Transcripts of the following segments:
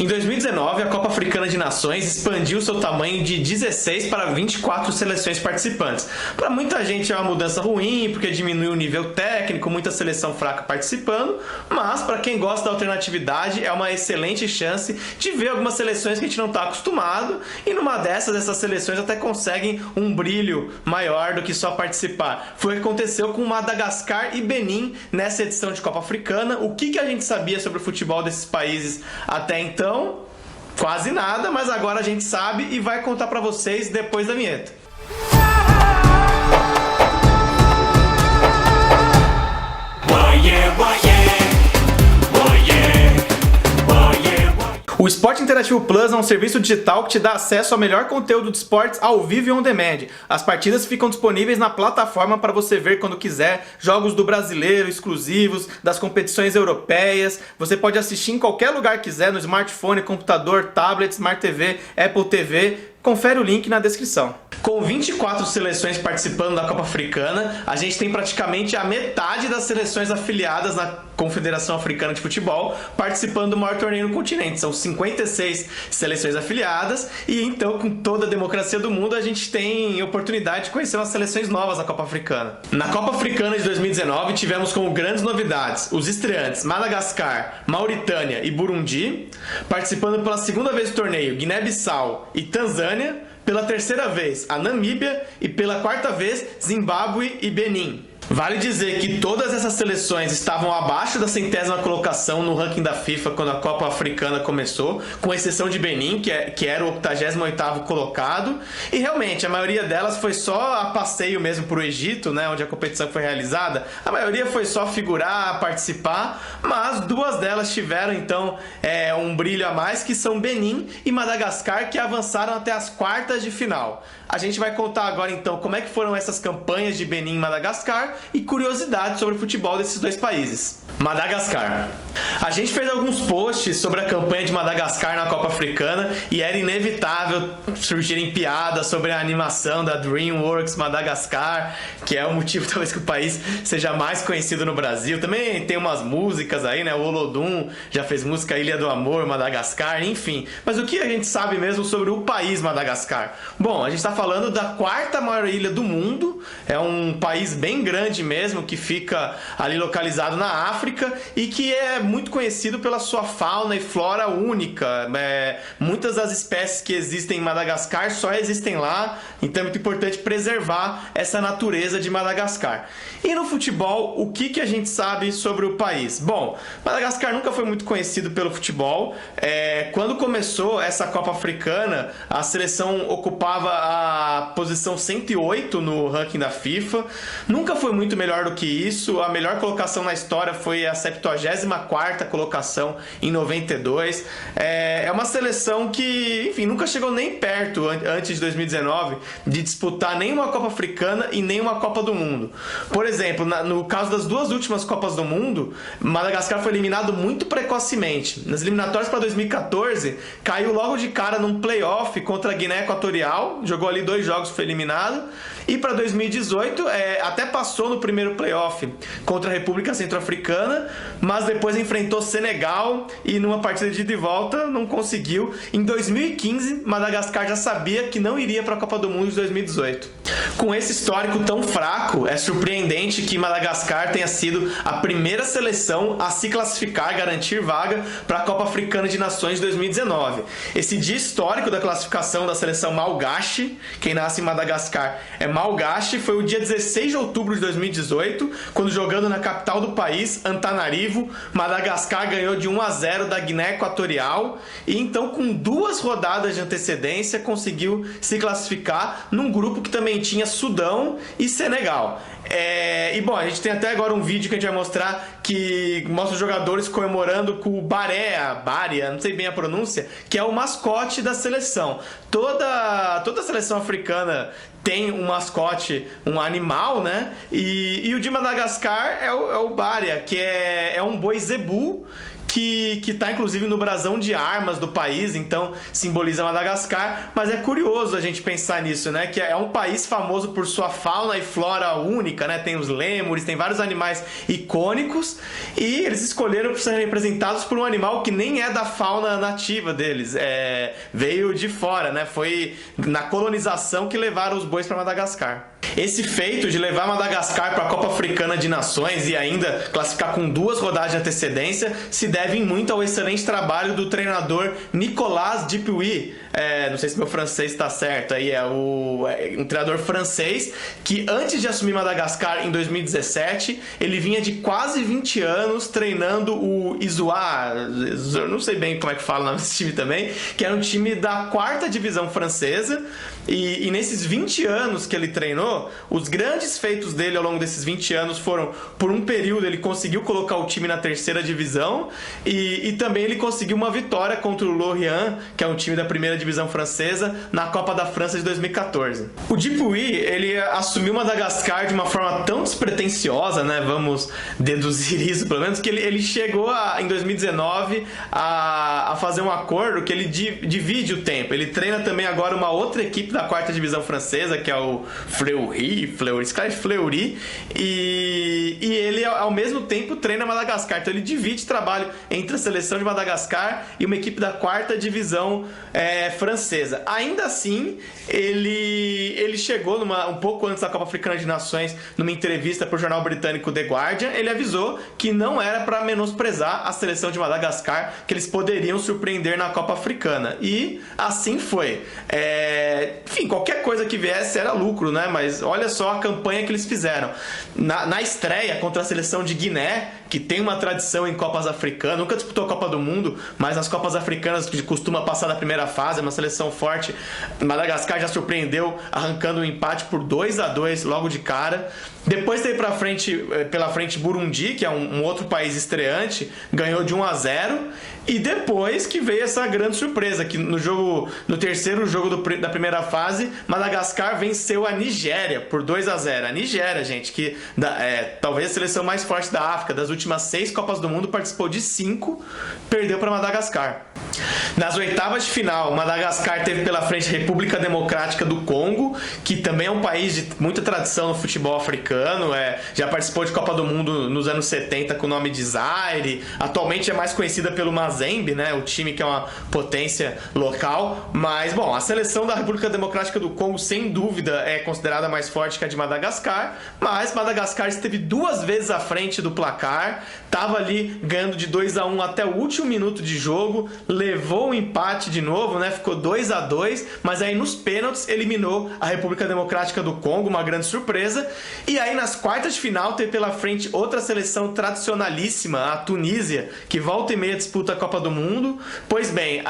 Em 2019, a Copa Africana de Nações expandiu seu tamanho de 16 para 24 seleções participantes. Para muita gente é uma mudança ruim, porque diminuiu o nível técnico, muita seleção fraca participando, mas para quem gosta da alternatividade é uma excelente chance de ver algumas seleções que a gente não está acostumado, e numa essas seleções até conseguem um brilho maior do que só participar. Foi o que aconteceu com Madagascar e Benin nessa edição de Copa Africana. O que a gente sabia sobre o futebol desses países até então? Quase nada, mas agora a gente sabe e vai contar pra vocês depois da vinheta. O Esporte Interativo Plus é um serviço digital que te dá acesso ao melhor conteúdo de esportes ao vivo e on demand. As partidas ficam disponíveis na plataforma para você ver quando quiser, jogos do brasileiro exclusivos, das competições europeias. Você pode assistir em qualquer lugar que quiser, no smartphone, computador, tablet, Smart TV, Apple TV. Confere o link na descrição. Com 24 seleções participando da Copa Africana, a gente tem praticamente a metade das seleções afiliadas na Confederação Africana de Futebol participando do maior torneio no continente. São 56 seleções afiliadas e então, com toda a democracia do mundo, a gente tem oportunidade de conhecer umas seleções novas na Copa Africana. Na Copa Africana de 2019, tivemos como grandes novidades os estreantes Madagascar, Mauritânia e Burundi, participando pela segunda vez do torneio Guiné-Bissau e Tanzânia, pela terceira vez a Namíbia e pela quarta vez Zimbábue e Benin. Vale dizer que todas essas seleções estavam abaixo da 100ª colocação no ranking da FIFA quando a Copa Africana começou, com exceção de Benin, que era o 88º colocado, e realmente a maioria delas foi só a passeio mesmo para o Egito, né, onde a competição foi realizada. A maioria foi só figurar, participar, mas duas delas tiveram então um brilho a mais, que são Benin e Madagascar, que avançaram até as quartas de final. A gente vai contar agora então como é que foram essas campanhas de Benin e Madagascar e curiosidades sobre o futebol desses dois países. Madagascar. A gente fez alguns posts sobre a campanha de Madagascar na Copa Africana e era inevitável surgirem piadas sobre a animação da DreamWorks Madagascar, que é o motivo talvez que o país seja mais conhecido no Brasil. Também tem umas músicas aí, né? O Olodum já fez música Ilha do Amor, Madagascar, enfim. Mas o que a gente sabe mesmo sobre o país Madagascar? Bom, a gente está falando da quarta maior ilha do mundo, é um país bem grande mesmo, que fica ali localizado na África e que é muito conhecido pela sua fauna e flora única. Muitas das espécies que existem em Madagascar só existem lá, então é muito importante preservar essa natureza de Madagascar. E no futebol, o que a gente sabe sobre o país? Bom, Madagascar nunca foi muito conhecido pelo futebol. Quando começou essa Copa Africana, a seleção ocupava a posição 108 no ranking da FIFA. Nunca foi muito melhor do que isso. A melhor colocação na história foi a 74ª colocação em 92. É uma seleção que, enfim, nunca chegou nem perto, antes de 2019, de disputar nenhuma Copa Africana e nenhuma Copa do Mundo. Por exemplo, no caso das duas últimas Copas do Mundo, Madagascar foi eliminado muito precocemente. Nas eliminatórias para 2014, caiu logo de cara num playoff contra a Guiné Equatorial, jogou ali 2 jogos, foi eliminado. E para 2018, até passou no primeiro playoff contra a República Centro-Africana, mas depois enfrentou Senegal e numa partida de ida e volta não conseguiu. Em 2015, Madagascar já sabia que não iria para a Copa do Mundo de 2018. Com esse histórico tão fraco, é surpreendente que Madagascar tenha sido a primeira seleção a se classificar, garantir vaga para a Copa Africana de Nações de 2019. Esse dia histórico da classificação da seleção Malgache, quem nasce em Madagascar é Malgache, foi o dia 16 de outubro de 2018, quando jogando na capital do país, Antananarivo, Madagascar ganhou de 1-0 da Guiné Equatorial e então, com 2 rodadas de antecedência, conseguiu se classificar num grupo que também tinha Sudão e Senegal. E bom, a gente tem até agora um vídeo que a gente vai mostrar, que mostra os jogadores comemorando com o Bária, não sei bem a pronúncia, que é o mascote da seleção. Toda a seleção africana tem um mascote, um animal, né? E o de Madagascar é o Bária, que é um boi zebu, que tá inclusive no brasão de armas do país, então simboliza Madagascar. Mas é curioso a gente pensar nisso, né? Que é um país famoso por sua fauna e flora única, né? Tem os lêmures, tem vários animais icônicos, e eles escolheram ser representados por um animal que nem é da fauna nativa deles, veio de fora, né? Foi na colonização que levaram os bois para Madagascar. Esse feito de levar Madagascar para a Copa Africana de Nações e ainda classificar com 2 rodadas de antecedência se deve muito ao excelente trabalho do treinador Nicolas Dupuy. Não sei se meu francês está certo, aí um treinador francês que antes de assumir Madagascar em 2017, ele vinha de quase 20 anos treinando o Izoa, não sei bem como é que fala o nome desse time também, que era um time da 4ª divisão francesa, e nesses 20 anos que ele treinou, os grandes feitos dele ao longo desses 20 anos foram, por um período ele conseguiu colocar o time na 3ª divisão, e também ele conseguiu uma vitória contra o Lorient, que é um time da 1ª divisão francesa, na Copa da França de 2014. O Dupuy, ele assumiu Madagascar de uma forma tão despretensiosa, né, vamos deduzir isso pelo menos, que ele chegou em 2019 a fazer um acordo que ele divide o tempo. Ele treina também agora uma outra equipe da 4ª divisão francesa, que é o Fleury, escreve Fleury, e ele ao mesmo tempo treina Madagascar. Então ele divide trabalho entre a seleção de Madagascar e uma equipe da 4ª divisão francesa. Ainda assim, ele chegou um pouco antes da Copa Africana de Nações, numa entrevista para o jornal britânico The Guardian, ele avisou que não era para menosprezar a seleção de Madagascar, que eles poderiam surpreender na Copa Africana. E assim foi. Enfim, qualquer coisa que viesse era lucro, né? Mas olha só a campanha que eles fizeram. Na estreia contra a seleção de Guiné, que tem uma tradição em Copas Africanas, nunca disputou a Copa do Mundo, mas nas Copas Africanas que costuma passar da primeira fase, é uma seleção forte. Madagascar já surpreendeu arrancando um empate por 2-2 logo de cara. Depois teve pela frente Burundi, que é um outro país estreante, ganhou de 1-0. E depois que veio essa grande surpresa, que no terceiro jogo da primeira fase, Madagascar venceu a Nigéria por 2-0. A Nigéria, gente, que talvez a seleção mais forte da África, das últimas 6 Copas do Mundo, participou de 5, perdeu para Madagascar. Nas oitavas de final, Madagascar teve pela frente a República Democrática do Congo, que também é um país de muita tradição no futebol africano, já participou de Copa do Mundo nos anos 70 com o nome de Zaire, atualmente é mais conhecida pelo Mazembe, né, o time que é uma potência local, mas bom, a seleção da República Democrática do Congo sem dúvida é considerada mais forte que a de Madagascar, mas Madagascar esteve 2 vezes à frente do placar, estava ali ganhando de 2-1 até o último minuto de jogo, levou o empate de novo, né? Ficou 2-2, mas aí nos pênaltis eliminou a República Democrática do Congo, uma grande surpresa. E aí nas quartas de final teve pela frente outra seleção tradicionalíssima, a Tunísia, que volta e meia disputa a Copa do Mundo. Pois bem,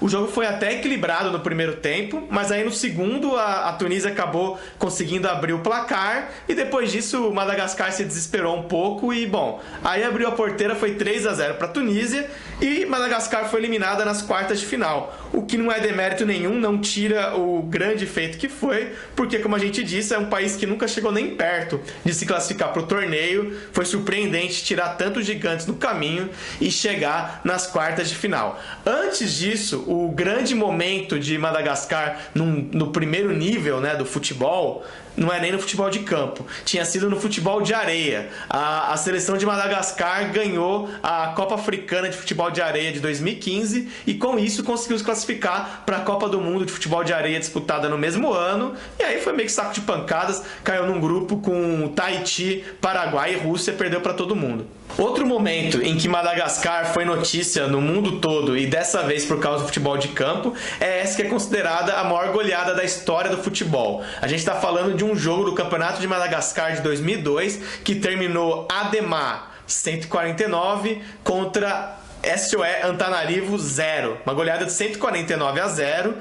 o jogo foi até equilibrado no primeiro tempo, mas aí no segundo a Tunísia acabou conseguindo abrir o placar, e depois disso o Madagascar se desesperou um pouco e, bom, aí abriu a porteira, foi 3-0 para a Tunísia, e Madagascar foi eliminada nas quartas de final, o que não é demérito nenhum, não tira o grande feito que foi, porque, como a gente disse, é um país que nunca chegou nem perto de se classificar para o torneio. Foi surpreendente tirar tantos gigantes no caminho e chegar nas quartas de final. Antes disso, o grande momento de Madagascar no primeiro nível, né, do futebol, não é nem no futebol de campo, tinha sido no futebol de areia. A seleção de Madagascar ganhou a Copa Africana de Futebol de Areia de 2015 e com isso conseguiu se classificar para a Copa do Mundo de Futebol de Areia disputada no mesmo ano, e aí foi meio que saco de pancadas, caiu num grupo com Tahiti, Paraguai e Rússia, perdeu para todo mundo. Outro momento em que Madagascar foi notícia no mundo todo, e dessa vez por causa do futebol de campo, é essa que é considerada a maior goleada da história do futebol. A gente está falando de um jogo do Campeonato de Madagascar de 2002 que terminou Ademar 149 contra SOE Antananarivo 0. Uma goleada de 149-0.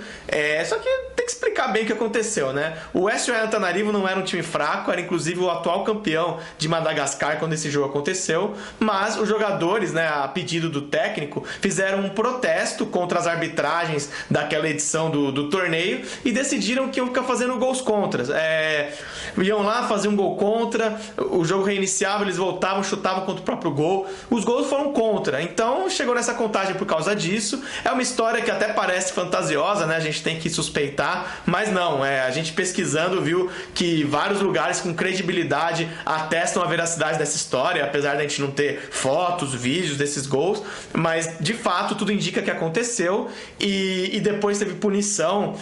Só que tem que explicar bem o que aconteceu, né? O SOE Antananarivo não era um time fraco, era inclusive o atual campeão de Madagascar quando esse jogo aconteceu, mas os jogadores, né, a pedido do técnico, fizeram um protesto contra as arbitragens daquela edição do torneio e decidiram que iam ficar fazendo gols contra. Iam lá fazer um gol contra, o jogo reiniciava, eles voltavam, chutavam contra o próprio gol. Os gols foram contra, então chegou nessa contagem por causa disso. É uma história que até parece fantasiosa, né? A gente tem que suspeitar, mas não, a gente pesquisando viu que vários lugares com credibilidade atestam a veracidade dessa história, apesar de a gente não ter fotos, vídeos desses gols, mas de fato tudo indica que aconteceu e depois teve punição,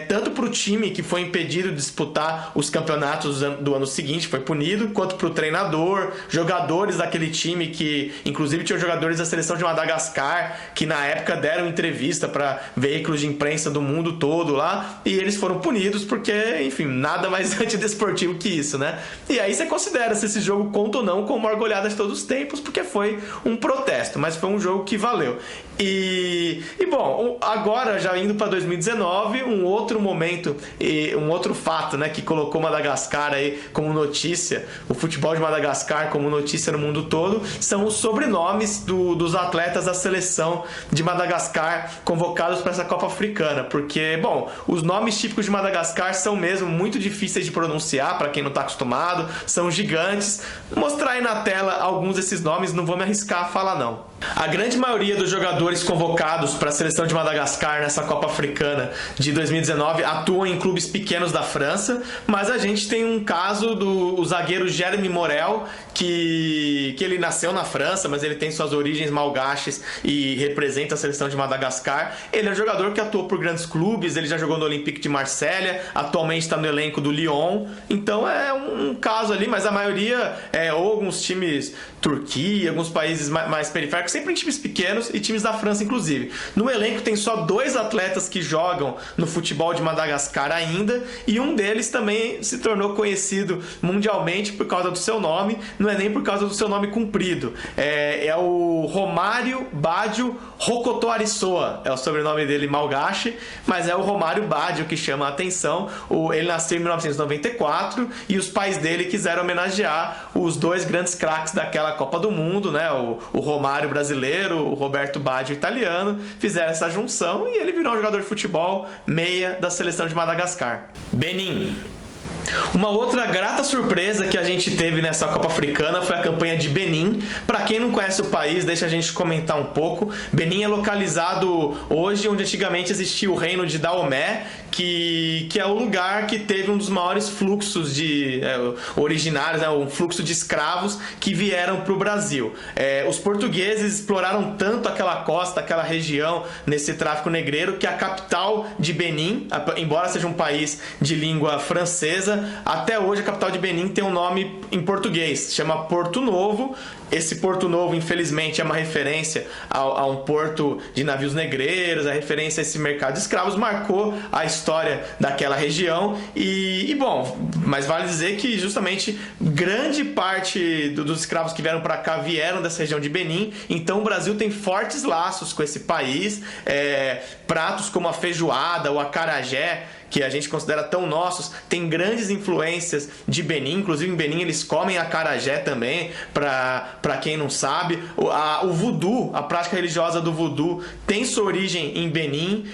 tanto para o time que foi impedido de disputar os campeonatos do ano seguinte, foi punido, quanto para o treinador, jogadores daquele time que inclusive tinham jogadores da seleção de Madagascar que na época deram entrevista para veículos de imprensa do mundo todo lá e eles foram punidos porque, enfim, nada mais antidesportivo que isso, né? E aí você considera se esse jogo conta ou não como a maior goleada de todos os tempos, porque foi um protesto, mas foi um jogo que valeu. E bom, agora já indo para 2019, um outro momento e um outro fato, né, que colocou Madagascar aí como notícia, o futebol de Madagascar como notícia no mundo todo, são os sobrenomes dos atletas da seleção de Madagascar convocados para essa Copa Africana, porque, bom, os nomes típicos de Madagascar são mesmo muito difíceis de pronunciar para quem não está acostumado, são gigantes. Vou mostrar aí na tela alguns desses nomes, não vou me arriscar a falar não. A grande maioria dos jogadores convocados para a seleção de Madagascar nessa Copa Africana de 2019 atuam em clubes pequenos da França, mas a gente tem um caso do zagueiro Jeremy Morel, que ele nasceu na França, mas ele tem suas origens malgaches e representa a seleção de Madagascar. Ele é um jogador que atuou por grandes clubes, ele já jogou no Olympique de Marselha, atualmente está no elenco do Lyon, então é um caso ali, mas a maioria ou alguns times Turquia, alguns países mais periféricos, sempre em times pequenos e times da França inclusive. No elenco tem só 2 atletas que jogam no futebol de Madagascar ainda, e um deles também se tornou conhecido mundialmente por causa do seu nome, não é nem por causa do seu nome comprido, é o Romário Badio Rokoto-Arissoa, é o sobrenome dele malgache, mas é o Romário Badio que chama a atenção. Ele nasceu em 1994 e os pais dele quiseram homenagear os 2 grandes craques daquela Copa do Mundo, né? O Romário brasileiro, o Roberto Baggio italiano, fizeram essa junção e ele virou um jogador de futebol meia da seleção de Madagascar. Benin. Uma outra grata surpresa que a gente teve nessa Copa Africana foi a campanha de Benin. Para quem não conhece o país, deixa a gente comentar um pouco. Benin é localizado hoje onde antigamente existia o reino de Dahomey, que é o lugar que teve um dos maiores fluxos originários, né, um fluxo de escravos que vieram para o Brasil. Os portugueses exploraram tanto aquela costa, aquela região, nesse tráfico negreiro, que a capital de Benin, embora seja um país de língua francesa, até hoje a capital de Benin tem um nome em português, chama Porto Novo. Esse Porto Novo, infelizmente, é uma referência a um porto de navios negreiros, a referência a esse mercado de escravos, marcou a história daquela região bom, mas vale dizer que justamente grande parte dos escravos que vieram para cá vieram dessa região de Benin, então o Brasil tem fortes laços com esse país, pratos como a feijoada, o acarajé, que a gente considera tão nossos, tem grandes influências de Benin, inclusive em Benin eles comem acarajé também, para quem não sabe. O voodoo, a prática religiosa do voodoo tem sua origem em Benin,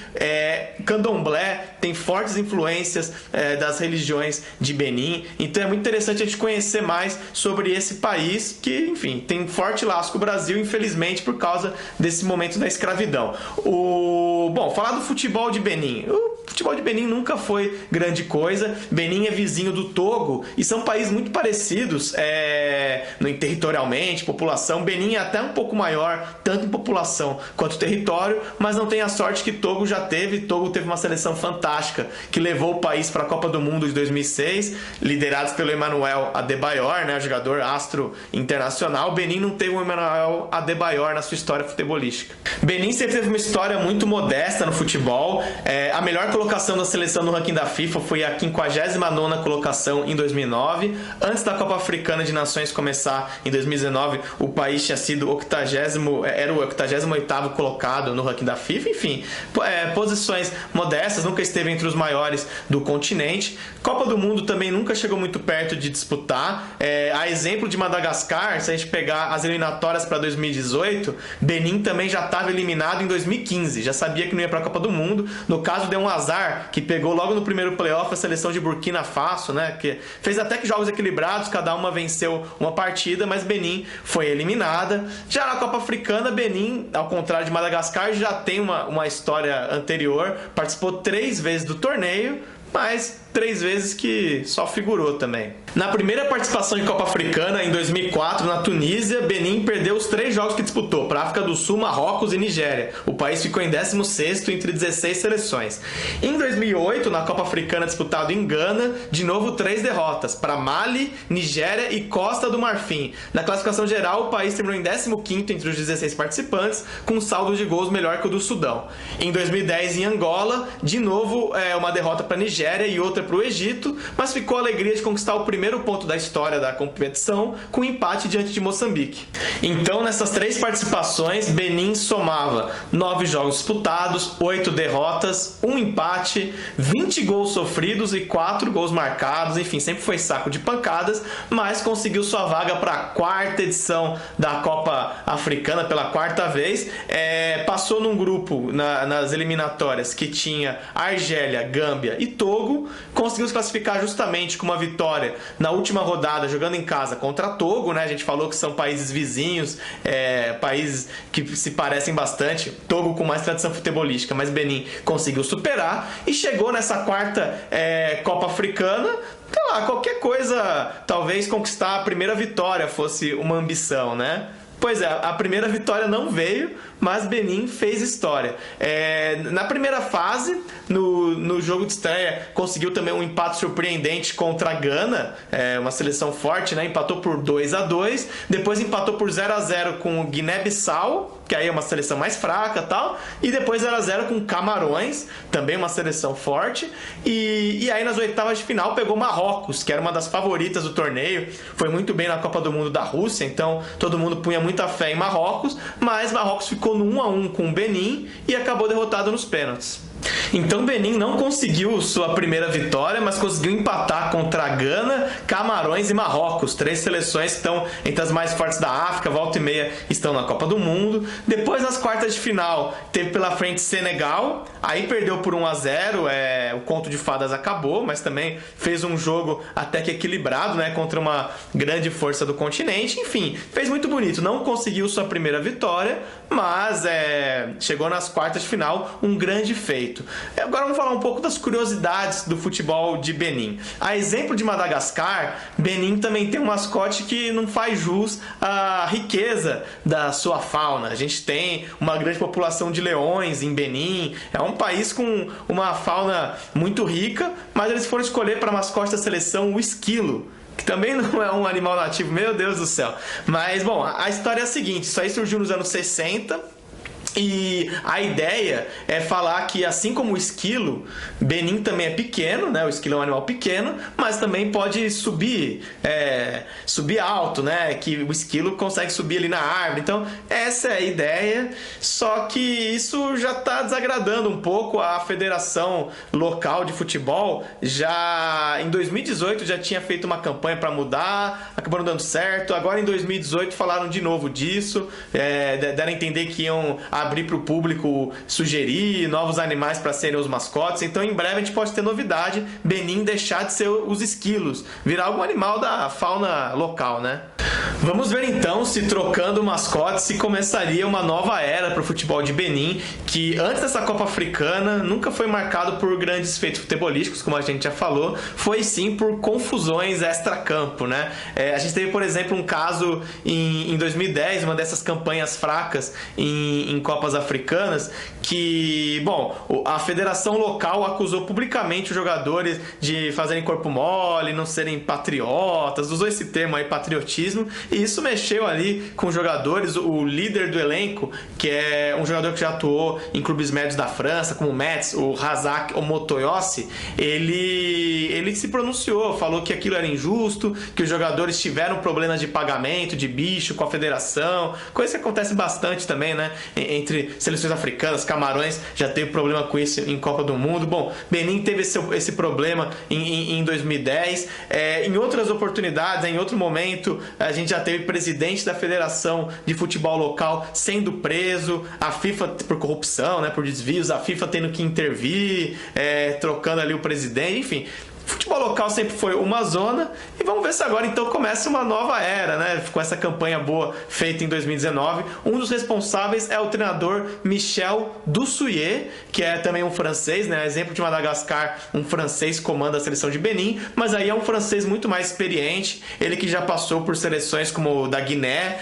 candomblé tem fortes influências das religiões de Benin, então é muito interessante a gente conhecer mais sobre esse país que, enfim, tem forte laço com o Brasil, infelizmente, por causa desse momento da escravidão. Bom, falar do futebol de Benin. O futebol de Benin nunca foi grande coisa. Benin é vizinho do Togo e são países muito parecidos territorialmente, população. Benin é até um pouco maior, tanto em população quanto território, mas não tem a sorte que Togo já teve. Togo teve uma seleção fantástica que levou o país para a Copa do Mundo de 2006, liderados pelo Emmanuel Adebayor, né, jogador astro internacional. Benin não teve o Emmanuel Adebayor na sua história futebolística. Benin sempre teve uma história muito modesta no futebol. A melhor colocação colocação da seleção no ranking da FIFA foi a 59ª colocação em 2009. Antes da Copa Africana de Nações começar em 2019, o país tinha sido era o 88º colocado no ranking da FIFA. Enfim, posições modestas, nunca esteve entre os maiores do continente. Copa do Mundo também nunca chegou muito perto de disputar. A exemplo de Madagascar, se a gente pegar as eliminatórias para 2018, Benin também já estava eliminado em 2015, já sabia que não ia para a Copa do Mundo. No caso, deu um azar que pegou logo no primeiro playoff a seleção de Burkina Faso, né, que fez até que jogos equilibrados, cada uma venceu uma partida, mas Benin foi eliminada. Já na Copa Africana, Benin, ao contrário de Madagascar, já tem uma história anterior, participou 3 vezes do torneio, mas 3 vezes que só figurou também. Na primeira participação em Copa Africana, em 2004, na Tunísia, Benin perdeu os 3 jogos que disputou, para a África do Sul, Marrocos e Nigéria. O país ficou em 16º entre 16 seleções. Em 2008, na Copa Africana disputada em Gana, de novo 3 derrotas, para Mali, Nigéria e Costa do Marfim. Na classificação geral, o país terminou em 15º entre os 16 participantes, com um saldo de gols melhor que o do Sudão. Em 2010, em Angola, de novo uma derrota para Nigéria e outra para o Egito, mas ficou a alegria de conquistar o primeiro ponto da história da competição com um empate diante de Moçambique. Então, nessas 3 participações, Benin somava 9 jogos disputados, 8 derrotas, 1 empate, 20 gols sofridos e 4 gols marcados. Enfim, sempre foi saco de pancadas, mas conseguiu sua vaga para a 4ª edição da Copa Africana pela 4ª vez. Passou num grupo nas eliminatórias que tinha Argélia, Gâmbia e Togo. Conseguiu se classificar justamente com uma vitória na última rodada, jogando em casa contra Togo, né? A gente falou que são países vizinhos, países que se parecem bastante. Togo com mais tradição futebolística, mas Benin conseguiu superar e chegou nessa 4ª Copa Africana. Sei lá, qualquer coisa, talvez conquistar a primeira vitória fosse uma ambição, né? Pois é, a primeira vitória não veio, mas Benin fez história. Na primeira fase, no jogo de estreia, conseguiu também um empate surpreendente contra a Gana, uma seleção forte, né? Empatou por 2-2, depois empatou por 0-0 com o Guiné-Bissau, que aí é uma seleção mais fraca e tal, e depois 0-0 com Camarões, também uma seleção forte, e aí nas oitavas de final pegou Marrocos, que era uma das favoritas do torneio, foi muito bem na Copa do Mundo da Rússia, então todo mundo punha muita fé em Marrocos, mas Marrocos ficou no 1-1 com o Benin e acabou derrotado nos pênaltis. Então Benin não conseguiu sua primeira vitória, mas conseguiu empatar contra a Gana, Camarões e Marrocos. 3 seleções que estão entre as mais fortes da África, volta e meia estão na Copa do Mundo. Depois, nas quartas de final, teve pela frente Senegal, aí perdeu por 1-0, o conto de fadas acabou, mas também fez um jogo até que equilibrado, né, contra uma grande força do continente. Enfim, fez muito bonito, não conseguiu sua primeira vitória, mas chegou nas quartas de final, um grande feito. Agora vamos falar um pouco das curiosidades do futebol de Benin. A exemplo de Madagascar, Benin também tem um mascote que não faz jus à riqueza da sua fauna. A gente tem uma grande população de leões em Benin, é um país com uma fauna muito rica, mas eles foram escolher para mascote da seleção o esquilo, que também não é um animal nativo, meu Deus do céu. Mas, bom, a história é a seguinte, isso aí surgiu nos anos 60, e a ideia é falar que, assim como o esquilo, Benin também é pequeno, né? O esquilo é um animal pequeno, mas também pode subir alto, né? Que o esquilo consegue subir ali na árvore. Então, essa é a ideia, só que isso já está desagradando um pouco a Federação Local de Futebol. Já em 2018 já tinha feito uma campanha para mudar, acabou não dando certo. Agora em 2018 falaram de novo disso, deram a entender que iam abrir para o público sugerir novos animais para serem os mascotes. Então em breve a gente pode ter novidade, Benin deixar de ser os esquilos, virar algum animal da fauna local, né? Vamos ver então se, trocando o mascote, se começaria uma nova era para o futebol de Benin, que antes dessa Copa Africana nunca foi marcado por grandes feitos futebolísticos, como a gente já falou, foi sim por confusões extra-campo, né? A gente teve, por exemplo, um caso em 2010, uma dessas campanhas fracas em Copas Africanas, que, bom, a federação local acusou publicamente os jogadores de fazerem corpo mole, não serem patriotas, usou esse termo aí, patriotismo, e isso mexeu ali com os jogadores. O líder do elenco, que é um jogador que já atuou em clubes médios da França, como o Metz, o Razak Omotoyossi, ele se pronunciou, falou que aquilo era injusto, que os jogadores tiveram problemas de pagamento, de bicho com a federação, coisa que acontece bastante também, né? Entre seleções africanas, Camarões já teve problema com isso em Copa do Mundo. Bom, Benin teve esse problema em 2010. Em outras oportunidades, em outro momento, a gente já teve presidente da Federação de Futebol Local sendo preso, a FIFA por corrupção, né, por desvios, a FIFA tendo que intervir, trocando ali o presidente, enfim. Futebol local sempre foi uma zona e vamos ver se agora então começa uma nova era, né? Com essa campanha boa feita em 2019. Um dos responsáveis é o treinador Michel Dussuyer, que é também um francês, né? Exemplo de Madagascar, um francês comanda a seleção de Benin, mas aí é um francês muito mais experiente, ele que já passou por seleções como da Guiné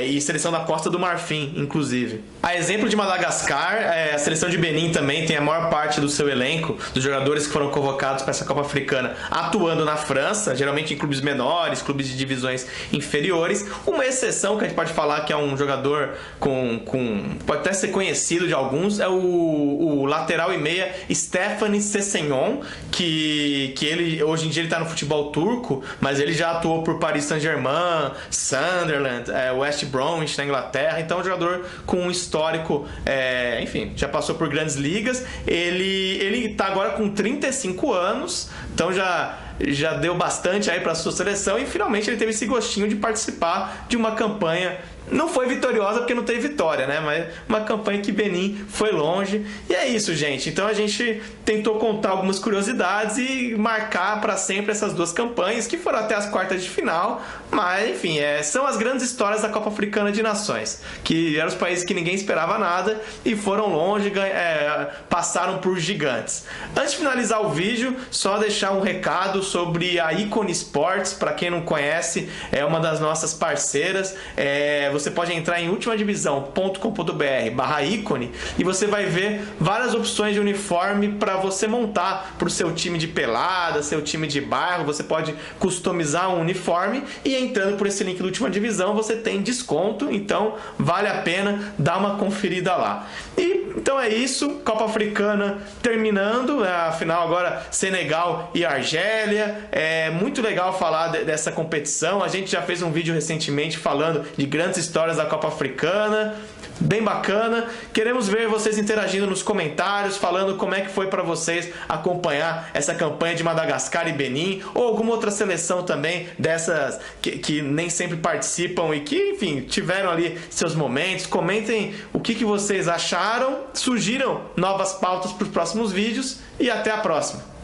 e seleção da Costa do Marfim, inclusive. A exemplo de Madagascar, a seleção de Benin também tem a maior parte do seu elenco, dos jogadores que foram convocados para essa Copa Africana, atuando na França, geralmente em clubes menores, clubes de divisões inferiores. Uma exceção que a gente pode falar que é um jogador pode até ser conhecido de alguns, é o lateral e meia Stéphane Sessegnon, que ele hoje em dia ele está no futebol turco, mas ele já atuou por Paris Saint-Germain, Sunderland, West Bromwich na Inglaterra, então é um jogador com um histórico, enfim, já passou por grandes ligas. Ele está agora com 35 anos, então já deu bastante aí para a sua seleção e finalmente ele teve esse gostinho de participar de uma campanha. Não foi vitoriosa porque não teve vitória, né? Mas uma campanha que Benin foi longe. E é isso, gente. Então a gente tentou contar algumas curiosidades e marcar para sempre essas duas campanhas que foram até as quartas de final. Mas, enfim, são as grandes histórias da Copa Africana de Nações, que eram os países que ninguém esperava nada e foram longe, passaram por gigantes. Antes de finalizar o vídeo, só deixar um recado sobre a Icone Sports. Para quem não conhece, é uma das nossas parceiras. Você pode entrar em ultimadivisão.com.br/ícone e você vai ver várias opções de uniforme para você montar para o seu time de pelada, seu time de bairro. Você pode customizar um uniforme e entrando por esse link do Última Divisão você tem desconto, então vale a pena dar uma conferida lá. E então é isso, Copa Africana terminando, afinal agora Senegal e Argélia. É muito legal falar dessa competição. A gente já fez um vídeo recentemente falando de grandes histórias da Copa Africana, bem bacana. Queremos ver vocês interagindo nos comentários, falando como é que foi para vocês acompanhar essa campanha de Madagascar e Benin, ou alguma outra seleção também dessas que nem sempre participam e que, enfim, tiveram ali seus momentos. Comentem o que vocês acharam, sugiram novas pautas para os próximos vídeos e até a próxima.